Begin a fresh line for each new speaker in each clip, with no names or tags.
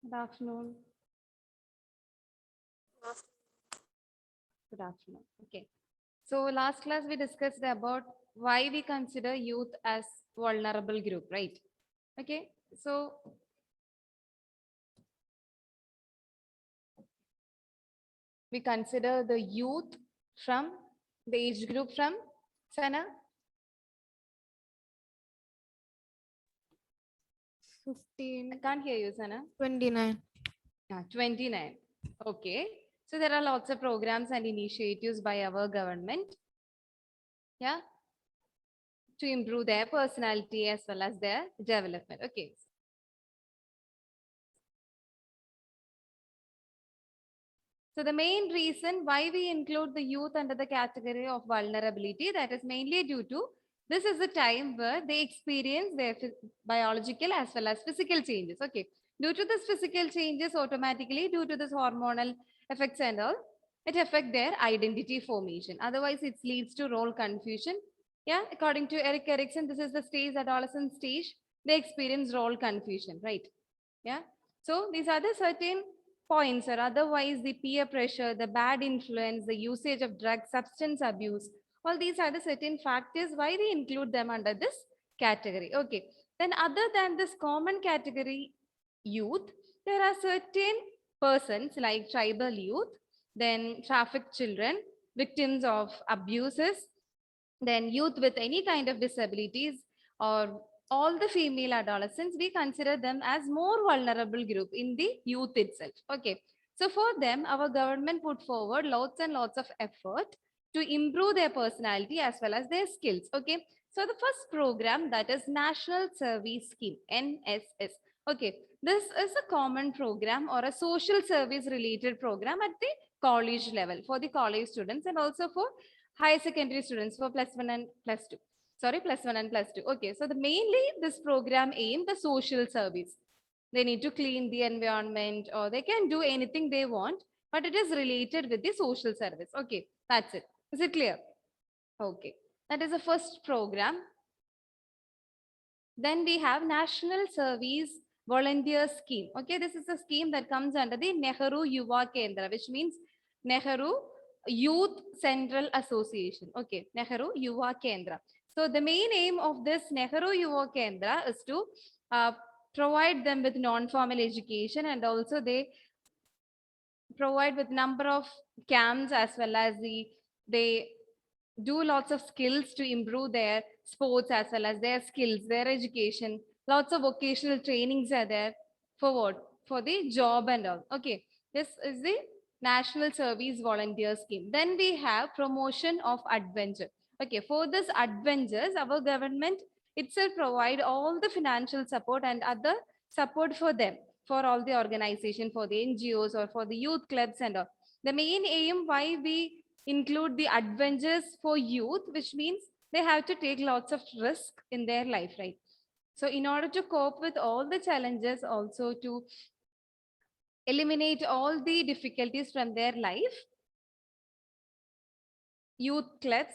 Good afternoon. Good afternoon. Okay. So last class we discussed about why we consider youth as vulnerable group, right? Okay. So we consider the youth from the age group from Sana
15,
I can't hear you, Sana.
29.
29. Okay. So there are lots of programs and initiatives by our government. Yeah. To improve their personality as well as their development. Okay. So the main reason why we include the youth under the category of vulnerability, that is mainly due to this is the time where they experience their biological as well as physical changes. Okay. Due to this physical changes, automatically due to this hormonal effects and all, it affect their identity formation. Otherwise, it leads to role confusion. Yeah, according to Eric Erickson, this is the stage, adolescent stage. They experience role confusion, right? Yeah. So these are the certain points, or otherwise the peer pressure, the bad influence, the usage of drugs, substance abuse. All these are the certain factors why we include them under this category. Okay. Then other than this common category youth, there are certain persons like tribal youth, then trafficked children, victims of abuses, then youth with any kind of disabilities, or all the female adolescents, we consider them as more vulnerable group in the youth itself. Okay. So for them, our government put forward lots and lots of effort to improve their personality as well as their skills. Okay. So the first program, that is National Service Scheme, NSS. Okay. This is a common program or a social service related program at the college level for the college students and also for higher secondary students for plus one and plus two. Sorry, plus one and plus two. Okay, so the mainly this program aim the social service. They need to clean the environment or they can do anything they want, but it is related with the social service. Okay, that's it. Is it clear? Okay, that is the first program. Then we have National Service Volunteer Scheme. Okay, this is a scheme that comes under the Nehru Yuva Kendra, which means Nehru Youth Central Association. Okay, Nehru Yuva Kendra. So the main aim of this Nehru Yuva Kendra is to uh, provide them with non-formal education, and also they provide with number of camps as well as they do lots of skills to improve their sports as well as their skills, their education. Lots of vocational trainings are there for what? For the job and all. Okay, this is the National Service Volunteer Scheme. Then we have promotion of adventure. Okay, for this adventures, our government itself provide all the financial support and other support for them, for all the organization, for the NGOs or for the youth clubs and all. The main aim why we include the adventures for youth, which means they have to take lots of risk in their life, right? So in order to cope with all the challenges, also to eliminate all the difficulties from their life, youth clubs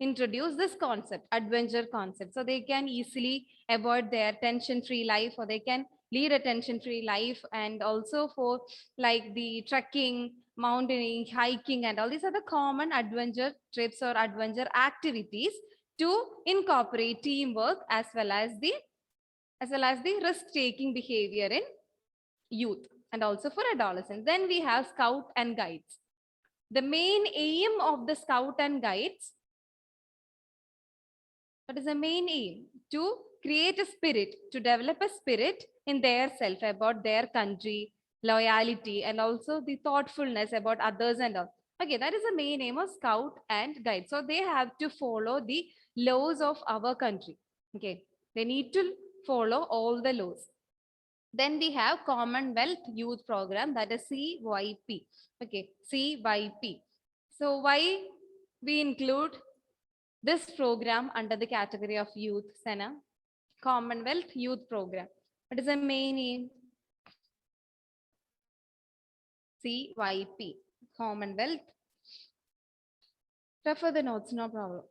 introduce this concept, adventure concept, so they can easily avoid their tension free life, or they can lead a tension free life. And also for like the trekking, mountaineering, hiking and all these are the common adventure trips or adventure activities to incorporate teamwork as well as the risk taking behavior in youth and also for adolescents. Then we have scout and guides. The main aim of the scout and guides, what is the main aim? To create a spirit, to develop a spirit in their self about their country, loyalty, and also the thoughtfulness about others and all. Okay, that is the main aim of scout and guide. So they have to follow the laws of our country. Okay, they need to follow all the laws. Then we have Commonwealth Youth Program, that is CYP. Okay, CYP. So why we include this program under the category of youth, Sena? Commonwealth Youth Program. What is the main aim? CYP, Commonwealth. Refer the notes, no problem.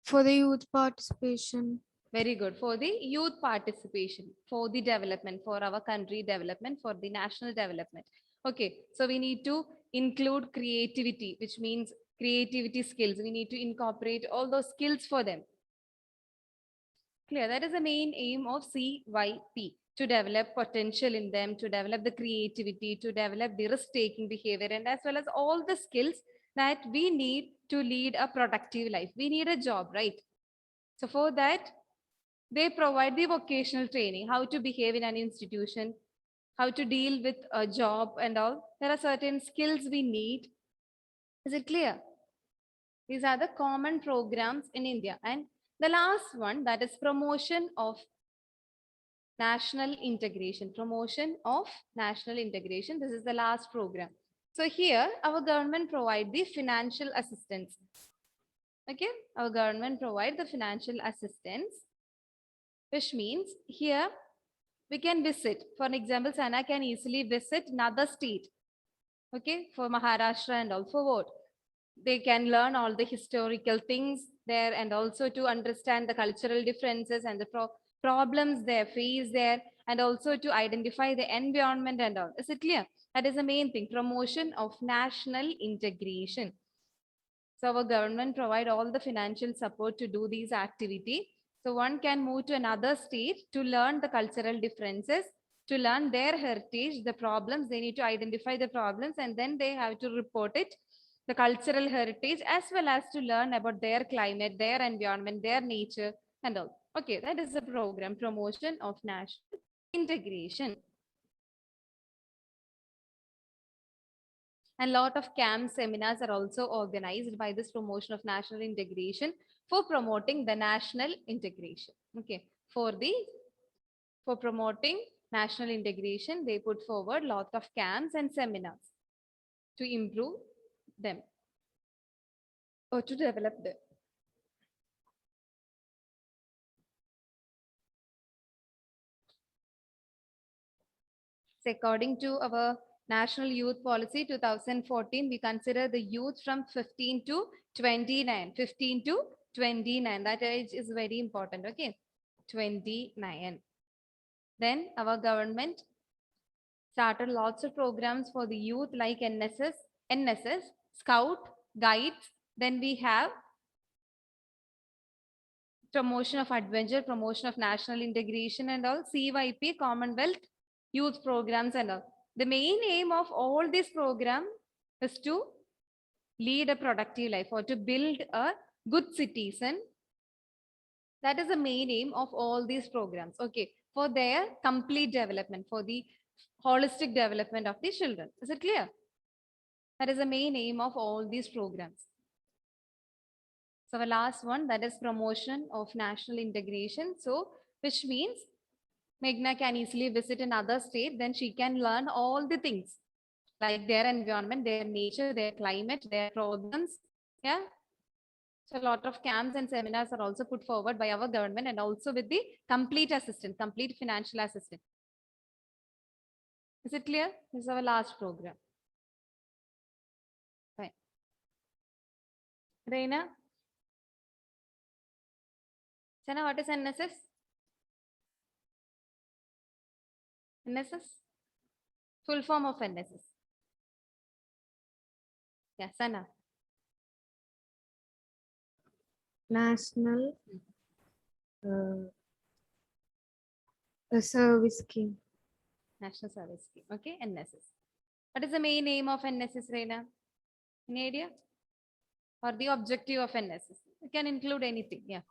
For the youth participation.
Very good. For the youth participation, for the development, for our country development, for the national development. Okay, so we need to include creativity, which means creativity skills. We need to incorporate all those skills for them. Clear. That is the main aim of CYP, to develop potential in them, to develop the creativity, to develop the risk-taking behavior, and as well as all the skills that we need to lead a productive life. We need a job, right? So for that, they provide the vocational training, how to behave in an institution, how to deal with a job and all. There are certain skills we need. Is it clear? These are the common programs in India. And the last one, that is promotion of national integration. Promotion of national integration. This is the last program. So here, our government provide the financial assistance. Okay, our government provide the financial assistance, which means here we can visit. For an example, Sana can easily visit another state. Okay, for Maharashtra and also what? They can learn all the historical things there and also to understand the cultural differences and the problems they face there, and also to identify the environment and all. Is it clear? That is the main thing, promotion of national integration. So our government provide all the financial support to do these activity. So one can move to another state to learn the cultural differences, to learn their heritage, the problems. They need to identify the problems and then they have to report it, the cultural heritage, as well as to learn about their climate, their environment, their nature and all. Okay, that is the program, promotion of national integration. And a lot of camps, seminars are also organized by this promotion of national integration for promoting the national integration. Okay, for promoting national integration, they put forward lot of camps and seminars to improve them or to develop them. So according to our National Youth Policy 2014, we consider the youth from 15 to 29. 15 to 29. That age is very important. Okay. 29. Then our government started lots of programs for the youth like NSS, Scout, Guides. Then we have promotion of adventure, promotion of national integration and all, CYP, Commonwealth youth programs and all. The main aim of all this program is to lead a productive life or to build a good citizen. That is the main aim of all these programs. Okay, for their complete development, for the holistic development of the children. Is it clear? That is the main aim of all these programs. So the last one, that is promotion of national integration. So which means Meghna can easily visit another state, then she can learn all the things like their environment, their nature, their climate, their problems. Yeah. So a lot of camps and seminars are also put forward by our government and also with the complete assistance, complete financial assistance. Is it clear? This is our last program. Fine. Reina? Sana, what is NSS? NSS? Full form of NSS. Yeah, Sana.
National Service Scheme.
National Service Scheme. Okay, NSS. What is the main aim of NSS, Reina? Any idea? Or the objective of NSS? You can include anything. Yeah.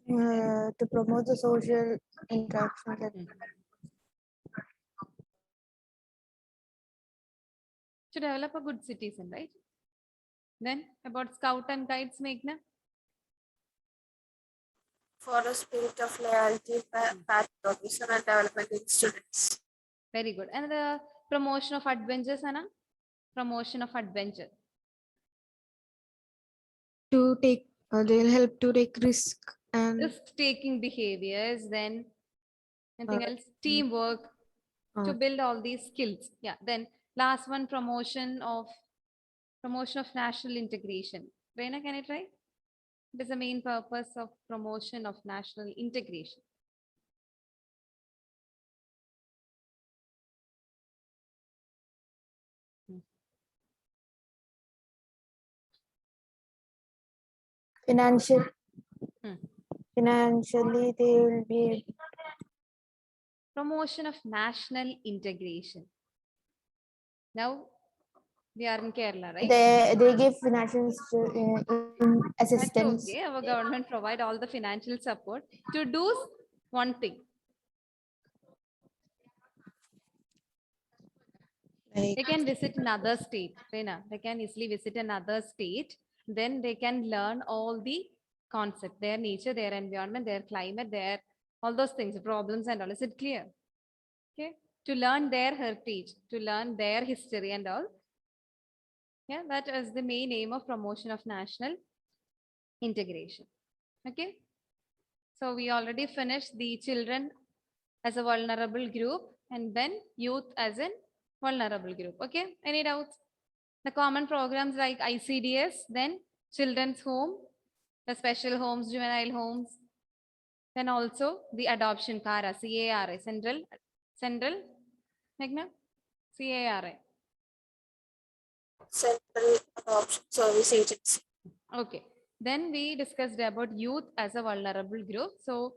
To promote the social interaction.
To develop a good citizen, right? Then about Scout and Guides, Meghna?
For a spirit of loyalty, patriotism, and development in students.
Very good. And the promotion of adventure, Sana? Promotion of adventure.
To take, they'll help to take risk and
Risk-taking behaviors, then anything
Uh,
else? Teamwork, to
uh,
build all these skills. Yeah. Then last one, promotion of national integration. Reina, can I try? It is the main purpose of promotion of national integration.
Financial,
Hmm.
financially, they will be
Promotion of national integration. Now we are in Kerala, right?
they give financial
That's
assistance.
okay. Our government provide all the financial support to do one thing.
Like
They can visit another state. Reena, they can easily visit another state. Then they can learn all the concept, their nature, their environment, their climate, their all those things, problems and all. Is it clear? Okay. To learn their heritage, to learn their history and all. Yeah, that is the main aim of promotion of national integration. Okay. So we already finished the children as a vulnerable group and then youth as a vulnerable group. Okay. Any doubts? The common programs like ICDS, then children's home, the special homes, juvenile homes, then also the adoption CARA, CARA, Central, Meghna, CARA.
Central Adoption Service Agency.
Okay. Then we discussed about youth as a vulnerable group. So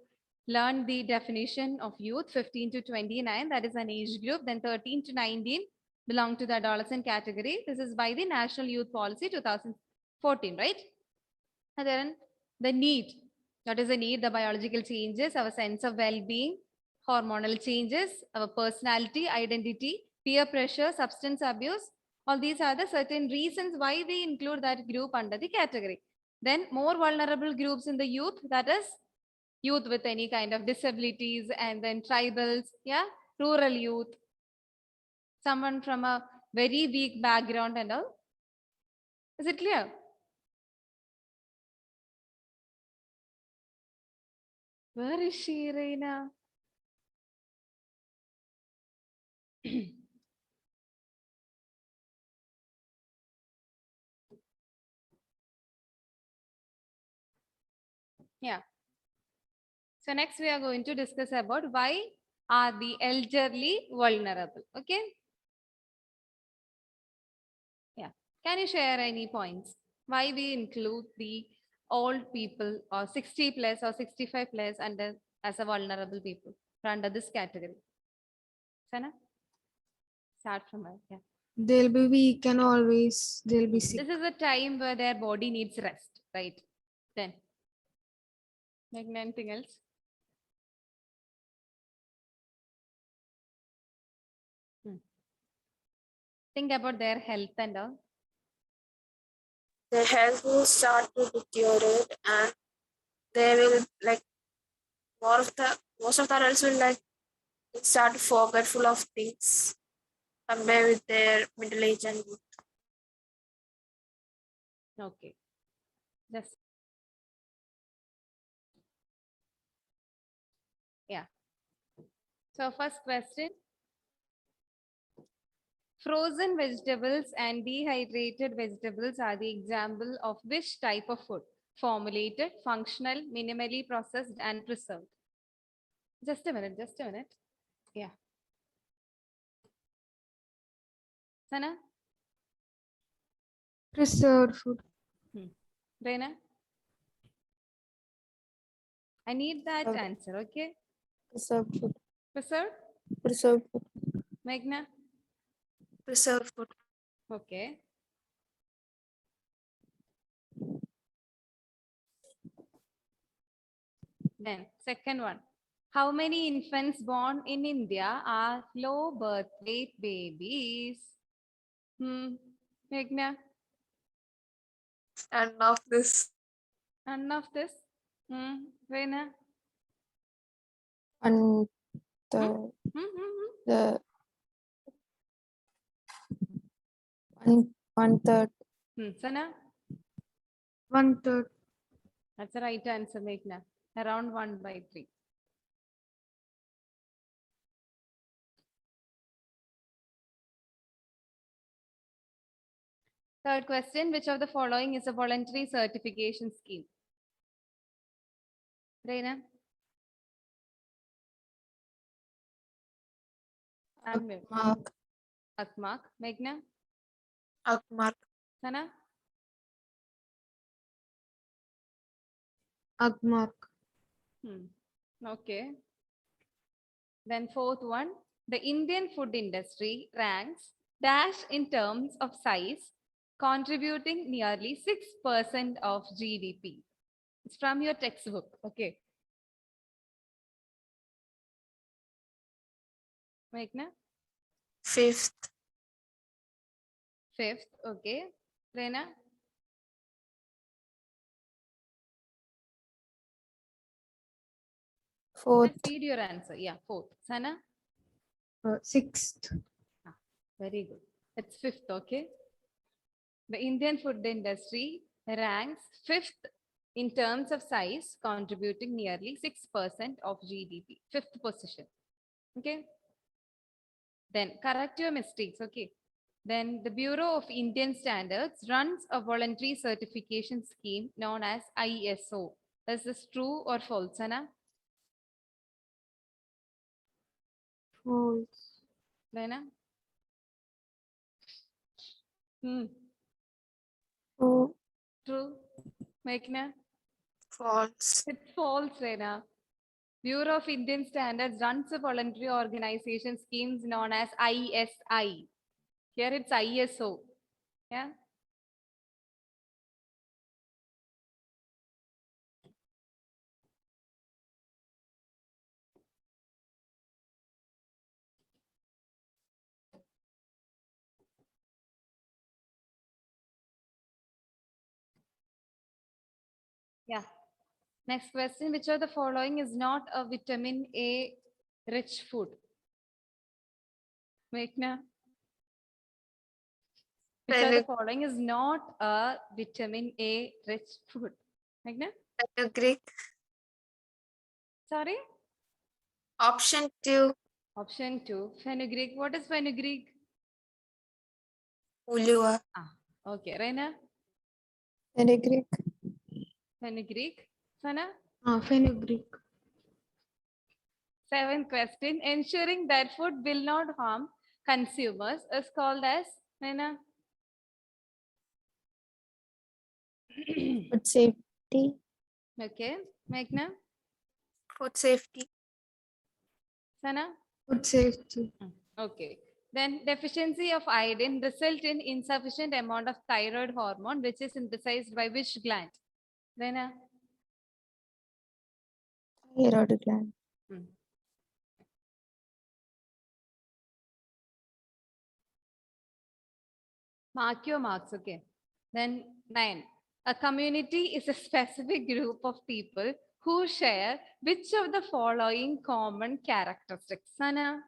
learn the definition of youth 15 to 29, that is an age group. Then 13 to 19 belong to the adolescent category. This is by the National Youth Policy 2014, right? And then the need. What is the need? The biological changes, our sense of well-being, hormonal changes, our personality, identity, peer pressure, substance abuse. All these are the certain reasons why we include that group under the category. Then more vulnerable groups in the youth, that is youth with any kind of disabilities, and then tribals, yeah, rural youth, someone from a very weak background and all. Is it clear? Where is she, Reina? Yeah. So next we are going to discuss about why are the elderly vulnerable. Okay. Yeah. Can you share any points? Why we include the old people or 60 plus or 65 plus under as a vulnerable people under this category? Sana? Start from her. Yeah.
they'll be weak and always they'll be sick.
This is a time where their body needs rest, right? Then. Like anything else? Think about their health and all.
Their health will start to deteriorate and they will like most of the adults will like start forgetful of things compared with their middle age and youth.
Okay. Just yeah. So first question. Frozen vegetables and dehydrated vegetables are the example of which type of food? Formulated, functional, minimally processed, and preserved. Just a minute, just a minute. Yeah. Sana?
Preserved food.
Reina? I need that
Okay.
answer, okay?
Preserved food.
Preserved?
Preserved food.
Meghna?
Preserved food.
Okay. Then, second one. How many infants born in India are low birth weight babies? Meghna?
And of this,
None of this? Reina?
And
Hmm, hmm, hmm.
the one third.
Sana?
1/3.
That's the right answer, Meghna. Around 1/3. Third question, which of the following is a voluntary certification scheme? Reina? Unmute.
Mark.
Akmak. Meghna?
Akmark.
Sana?
Agmark.
Okay. Then fourth one, the Indian food industry ranks dash in terms of size, contributing nearly 6% of GDP. It's from your textbook. Okay. Meghna?
Fifth.
Fifth. Okay. Reina?
Fourth.
Just read your answer. Yeah, fourth. Sana?
Sixth.
Very good. It's fifth. Okay. The Indian food industry ranks fifth in terms of size, contributing nearly 6% of GDP. Fifth position. Okay. Then correct your mistakes. Okay. Then the Bureau of Indian Standards runs a voluntary certification scheme known as ISO. Is this true or false, Sana?
False.
Lena?
Oh,
True. Meghna?
False.
It's false, Rena. Bureau of Indian Standards runs a voluntary organization schemes known as ISI. Here it's ISO. Yeah. Yeah. Next question. Which of the following is not a vitamin A rich food? Meghna? Which of the
Fenugreek.
following is not a vitamin A rich food? Meghna?
Fenugreek.
Sorry?
Option 2.
Option 2. Fenugreek. What is fenugreek?
Ulua.
Okay. Rena?
fenugreek.
Fenugreek. Sana?
Fenugreek.
Seventh question. Ensuring that food will not harm consumers is called as Rena?
Food safety.
Okay. Meghna?
Food safety.
Sana?
Food safety.
Okay. Then deficiency of iodine result in insufficient amount of thyroid hormone, which is synthesized by which gland? Rena?
Thyroid gland.
Mark your marks, okay. Then 9. A community is a specific group of people who share which of the following common characteristics? Sana?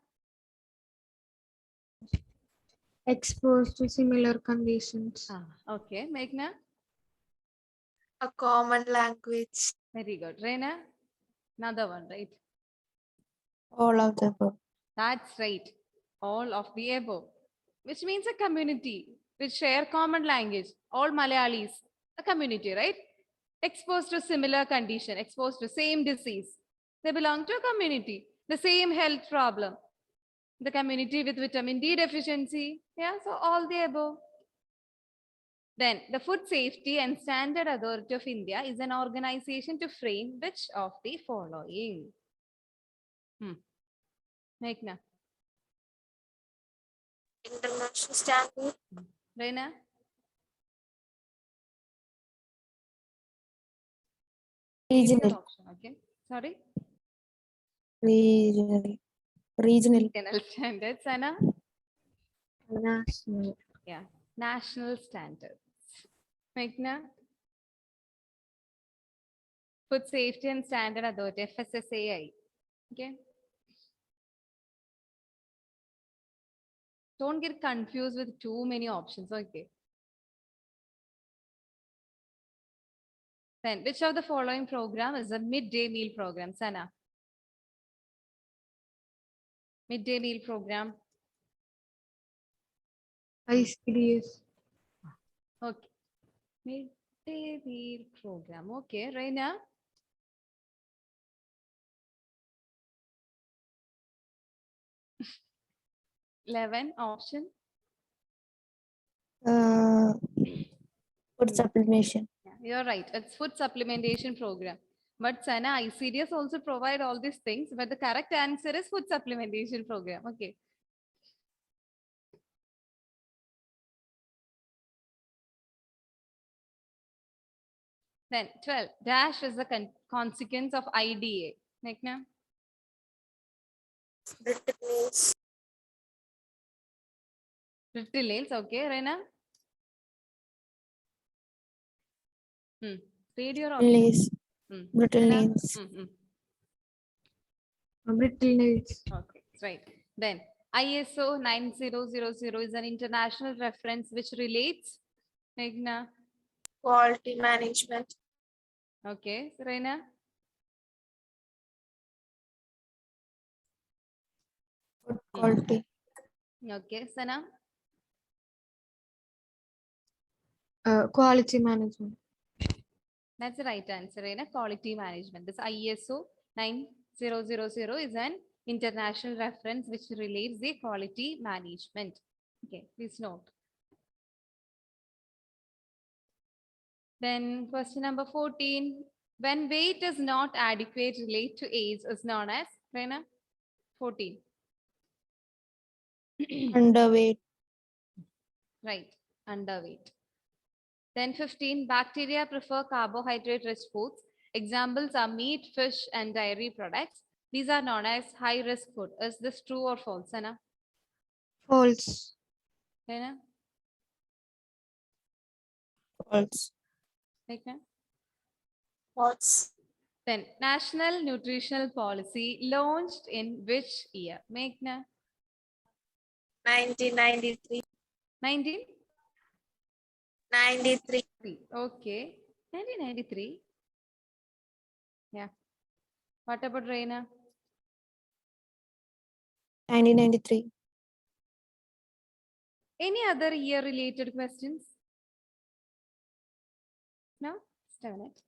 Exposed to similar conditions.
Okay. Meghna?
A common language.
Very good. Reina? Another one, right?
All of the above.
That's right. All of the above. Which means a community which share common language. All Malayalis. A community, right? Exposed to similar condition, exposed to same disease. They belong to a community. The same health problem. The community with vitamin D deficiency. Yeah, so all the above. Then the Food Safety and Standard Authority of India is an organization to frame which of the following? Meghna?
International standard.
Reina?
Regional.
Option, okay. Sorry?
Regional. Regional.
Regional standards, Sana?
National.
Yeah. National standards. Meghna? Food Safety and Standard Authority, FSSAI. Okay. Don't get confused with too many options. Okay. Then, which of the following program is a midday meal program? Sana? Midday meal program.
ICDS.
Okay. Midday meal program. Okay. Reina? 11 option.
Food supplementation.
Yeah, you're right. It's food supplementation program. But Sana, ICDS also provide all these things, but the correct answer is food supplementation program. Okay. Then 12. Dash is the consequence of IDA. Meghna?
Brittle nails.
Brittle nails. Okay, Rena? Read your option.
Nails.
Hmm.
Brittle
Rena?
nails. Brittle nails.
Okay, right. Then ISO 9000 is an international reference which relates. Meghna?
Quality management.
Okay, Rena?
Food quality.
Okay, Sana?
Quality management.
That's the right answer, Rena. Quality management. This ISO 9000 is an international reference which relates the quality management. Okay, please note. Then question number 14. When weight is not adequate relate to age is known as, Rena? 14.
Underweight.
Right, underweight. Then 15, bacteria prefer carbohydrate-rich foods. Examples are meat, fish, and dairy products. These are known as high-risk food. Is this true or false, Anna?
False.
Anna?
False.
Meghna?
False.
Then National Nutritional Policy launched in which year? Meghna?
1993.
19?
93.
Okay. 1993. Yeah. What about Reina?
1993.
Any other year related questions? No? Just a minute.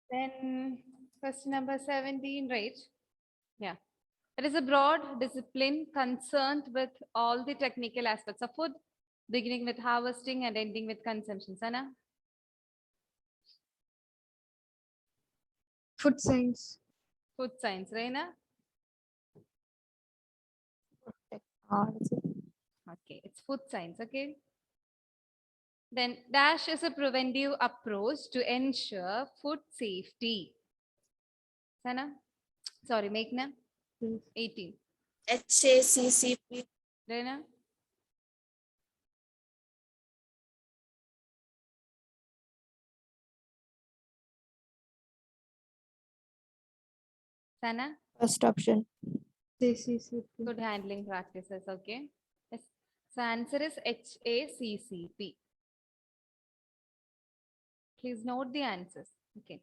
Then question number 17, right? Yeah. It is a broad discipline concerned with all the technical aspects of food, beginning with harvesting and ending with consumption. Sana?
Food science.
Food science, Reina? Okay, it's food science, okay? Then DASH is a preventive approach to ensure food safety. Sana? Sorry, Meghna? 18.
HACCP.
Reina? Sana?
First option.
Good handling practices, okay? Yes. So answer is HACCP. Please note the answers. Okay.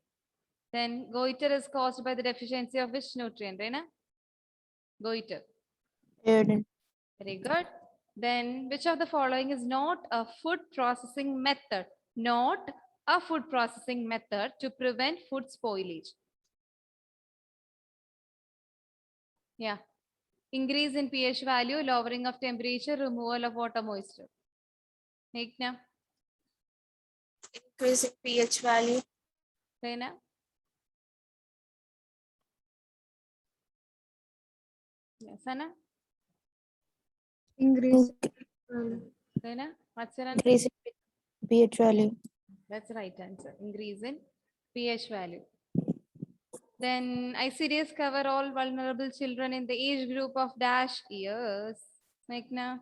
Then goiter is caused by the deficiency of which nutrient, Reina? Goiter.
Iodine.
Very good. Then which of the following is not a food processing method? Not a food processing method to prevent food spoilage. Yeah. Increase in pH value, lowering of temperature, removal of water moisture. Meghna?
Increase in pH value.
Reina? Yes, Sana?
Increase.
Reina? What's your answer?
Increase in pH value.
That's the right answer. Increase in pH value. Then ICDS cover all vulnerable children in the age group of dash years. Meghna?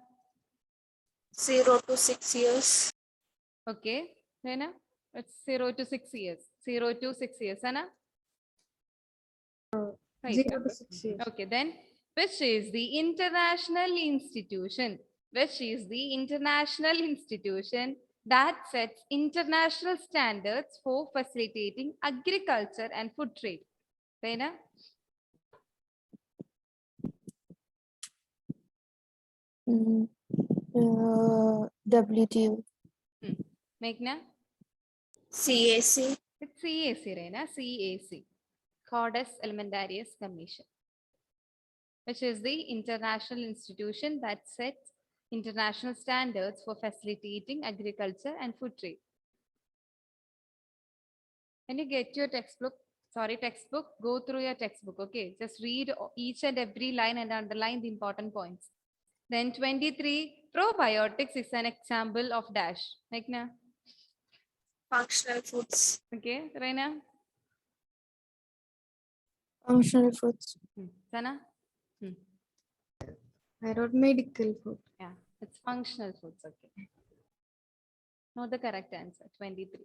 0 to 6 years.
Okay. Reina? It's 0 to 6 years. 0 to 6 years. Anna? Right.
0 to 6 years.
Okay. Then which is the international institution? Which is the international institution that sets international standards for facilitating agriculture and food trade? Reina?
WTO.
Meghna?
CAC.
It's CAC, Reina. CAC. Codex Alimentarius Commission. which is the international institution that sets international standards for facilitating agriculture and food trade. When you get your textbook, go through your textbook, okay? Just read each and every line and underline the important points. Then 23, probiotics is an example of dash. Meghna,
Functional foods.
okay? Reina?
Functional foods.
Sana?
I wrote medical food.
Yeah, it's functional foods, okay. Not the correct answer, 23.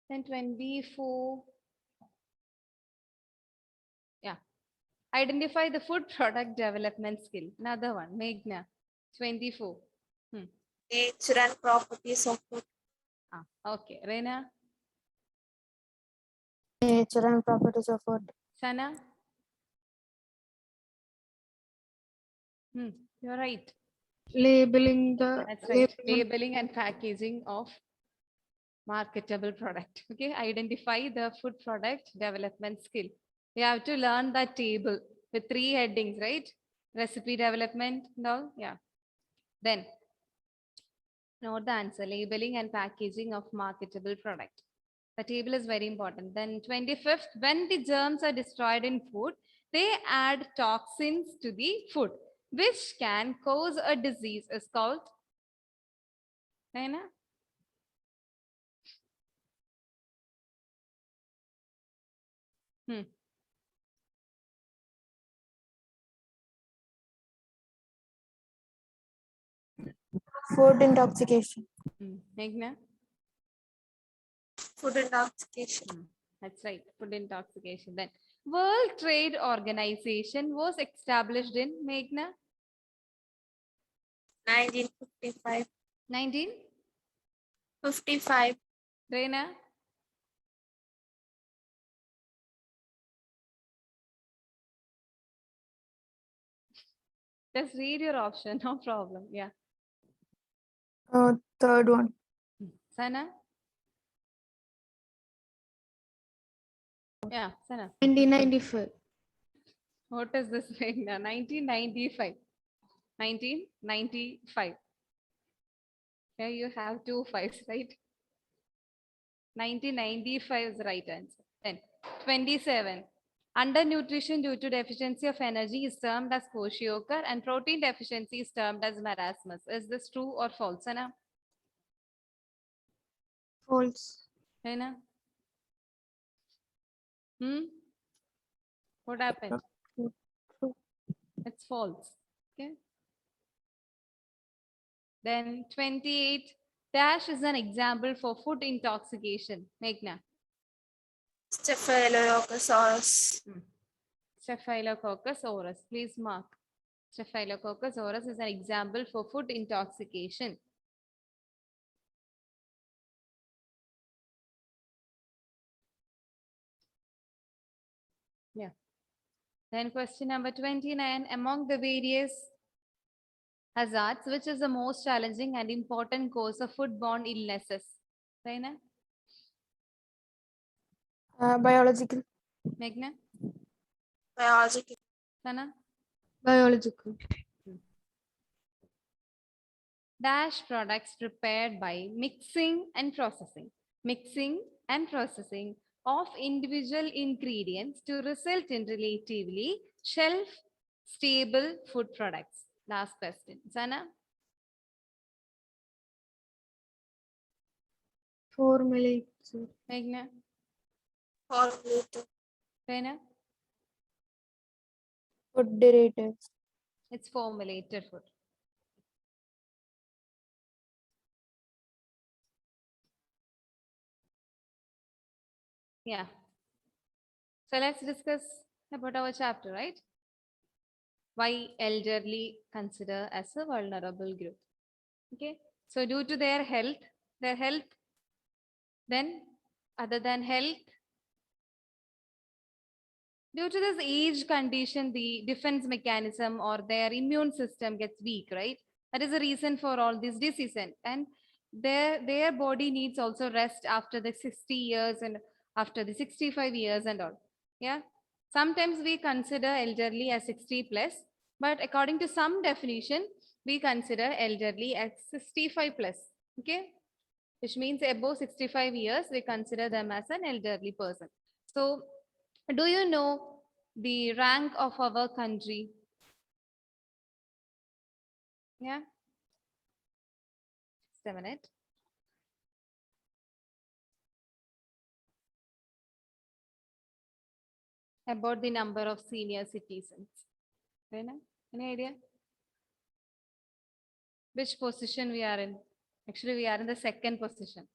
Then 24. Yeah. Identify the food product development skill. Another one, Meghna. 24.
Nature and properties of food.
Okay. Reina,
Nature and properties of food.
Sana. You're right.
Labeling the
That's right. Labeling and packaging of marketable product. Okay. Identify the food product development skill. You have to learn that table with 3 headings, right? Recipe development and all. Yeah. Then note the answer, labeling and packaging of marketable product. The table is very important. Then 25th, when the germs are destroyed in food, they add toxins to the food, which can cause a disease is called. Naina?
Food intoxication.
Meghna?
Food intoxication.
That's right, food intoxication. Then World Trade Organization was established in Meghna
1955.
19.
55.
Reina? Just read your option, no problem. Yeah.
Third one.
Sana? Yeah, Sana.
1995.
What is this thing now? 1995. 1995. Here you have 2 5s, right? 1995 is the right answer. Then 27. Undernutrition due to deficiency of energy is termed as kwashiorkor and protein deficiency is termed as marasmus. Is this true or false, Sana?
False.
Hena? What happened?
True.
It's false. Okay. Then 28. Dash is an example for food intoxication. Meghna.
Staphylococcus.
Staphylococcus aureus. Please mark. Staphylococcus aureus is an example for food intoxication. Yeah. Then question number 29. Among the various hazards, which is the most challenging and important cause of foodborne illnesses? Raina?
Biological.
Meghna?
Biological.
Sana?
Biological.
Dash products prepared by mixing and processing. Mixing and processing of individual ingredients to result in relatively shelf stable food products. Last question. Sana?
Formulated.
Meghna?
Formulated.
Raina?
Food derivatives.
It's formulated food. Yeah. So let's discuss about our chapter, right? Why elderly consider as a vulnerable group. Okay. So due to their health, then other than health, due to this age condition, the defense mechanism or their immune system gets weak, right? That is the reason for all these diseases. And their body needs also rest after the 60 years and after the 65 years and all. Yeah. Sometimes we consider elderly as 60 plus, but according to some definition, we consider elderly as 65 plus. Okay. Which means above 65 years, we consider them as an elderly person. So, do you know the rank of our country? Yeah. Just a minute. About the number of senior citizens. Any idea? Which position we are in? Actually, we are in the second position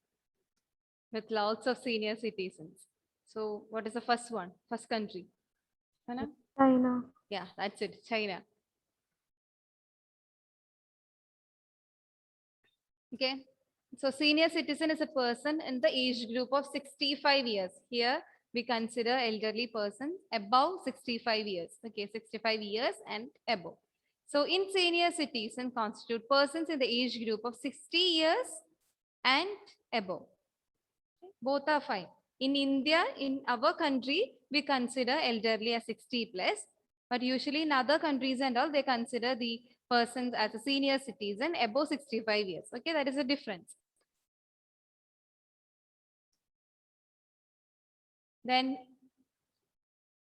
with lots of senior citizens. So, what is the first one? First country? Hannah?
China.
Yeah, that's it. China. Okay. So senior citizen is a person in the age group of 65 years. Here we consider elderly person above 65 years. Okay, 65 years and above. So in senior citizen constitute persons in the age group of 60 years and above. Both are fine. In India, in our country, we consider elderly as 60 plus, but usually in other countries and all, they consider the persons as a senior citizen above 65 years. Okay, that is a difference. Then,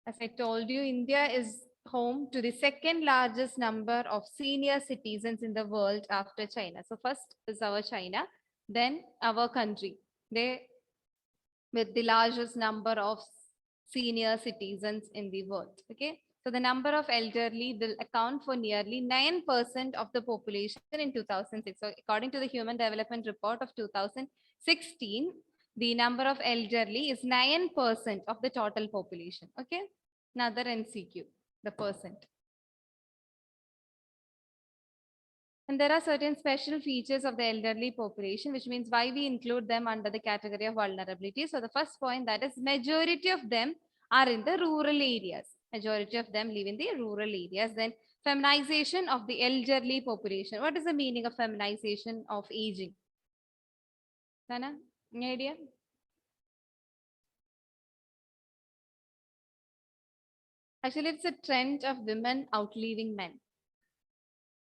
as I told you, India is home to the second largest number of senior citizens in the world after China. So first is our China, then our country. They with the largest number of senior citizens in the world. Okay. So the number of elderly will account for nearly 9% of the population in 2006. So according to the Human Development Report of 2016, the number of elderly is 9% of the total population. Okay. Another MCQ, the percent. And there are certain special features of the elderly population, which means why we include them under the category of vulnerability. So the first point, that is majority of them are in the rural areas. Majority of them live in the rural areas. Then feminization of the elderly population. What is the meaning of feminization of aging? Sana, any idea? Actually, it's a trend of women outliving men.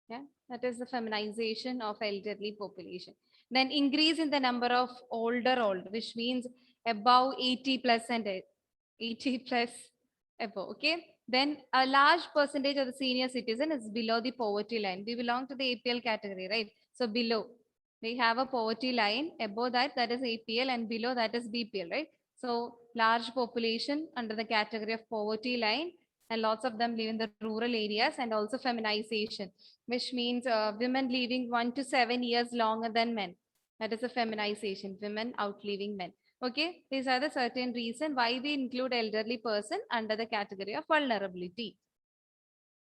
Yeah, that is the feminization of elderly population. Then increase in the number of old, which means above 80 plus and 80 plus above. Okay. Then a large percentage of the senior citizen is below the poverty line. We belong to the APL category, right? So below, we have a poverty line. Above that, that is APL, and below that is BPL, right? So large population under the category of poverty line, and lots of them live in the rural areas, and also feminization, which means women living 1 to 7 years longer than men. That is a feminization, women outliving men. Okay, these are the certain reason why we include elderly person under the category of vulnerability.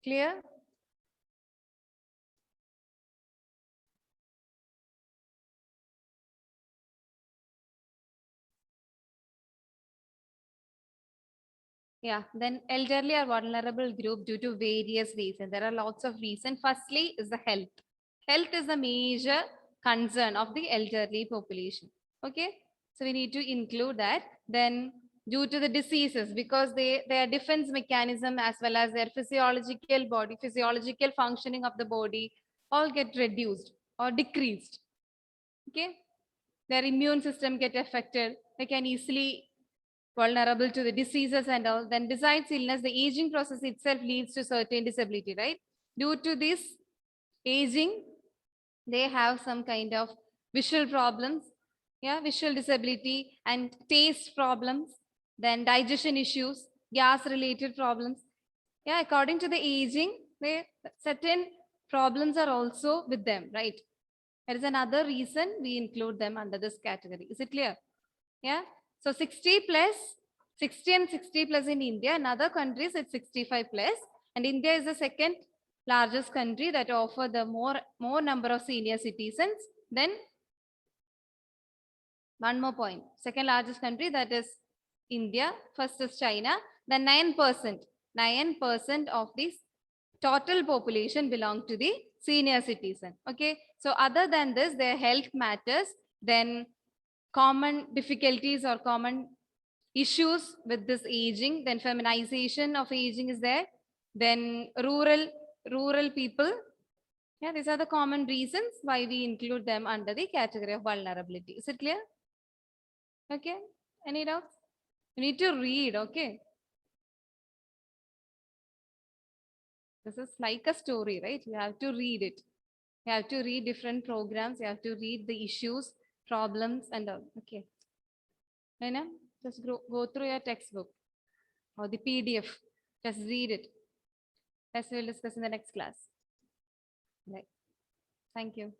Clear? Yeah, then elderly are vulnerable group due to various reasons. There are lots of reasons. Firstly is the health. Health is a major concern of the elderly population. Okay, so we need to include that. Then due to the diseases, because their defense mechanism as well as their physiological functioning of the body all get reduced or decreased. Okay, their immune system get affected. They can easily vulnerable to the diseases and all. Then besides illness, the aging process itself leads to certain disability, right? Due to this aging, they have some kind of visual problems, yeah, visual disability and taste problems, then digestion issues, gas related problems. Yeah, according to the aging, certain problems are also with them, right? There is another reason we include them under this category. Is it clear? Yeah. So 60 plus, 60 and 60 plus in India. In other countries, it's 65 plus. And India is the second largest country that offer the more number of senior citizens. Then one more point. Second largest country, that is India. First is China. Then 9%. 9% of this total population belong to the senior citizen. Okay, so other than this, their health matters, then common difficulties or common issues with this aging, then feminization of aging is there, then rural people. Yeah, these are the common reasons why we include them under the category of vulnerability. Is it clear? Okay, any doubts? You need to read. Okay, this is like a story, right? You have to read it. You have to read different programs. You have to read the issues, problems, and all. Okay. You know, just go through your textbook or the PDF. Just read it. As we'll discuss in the next class. Right. Thank you.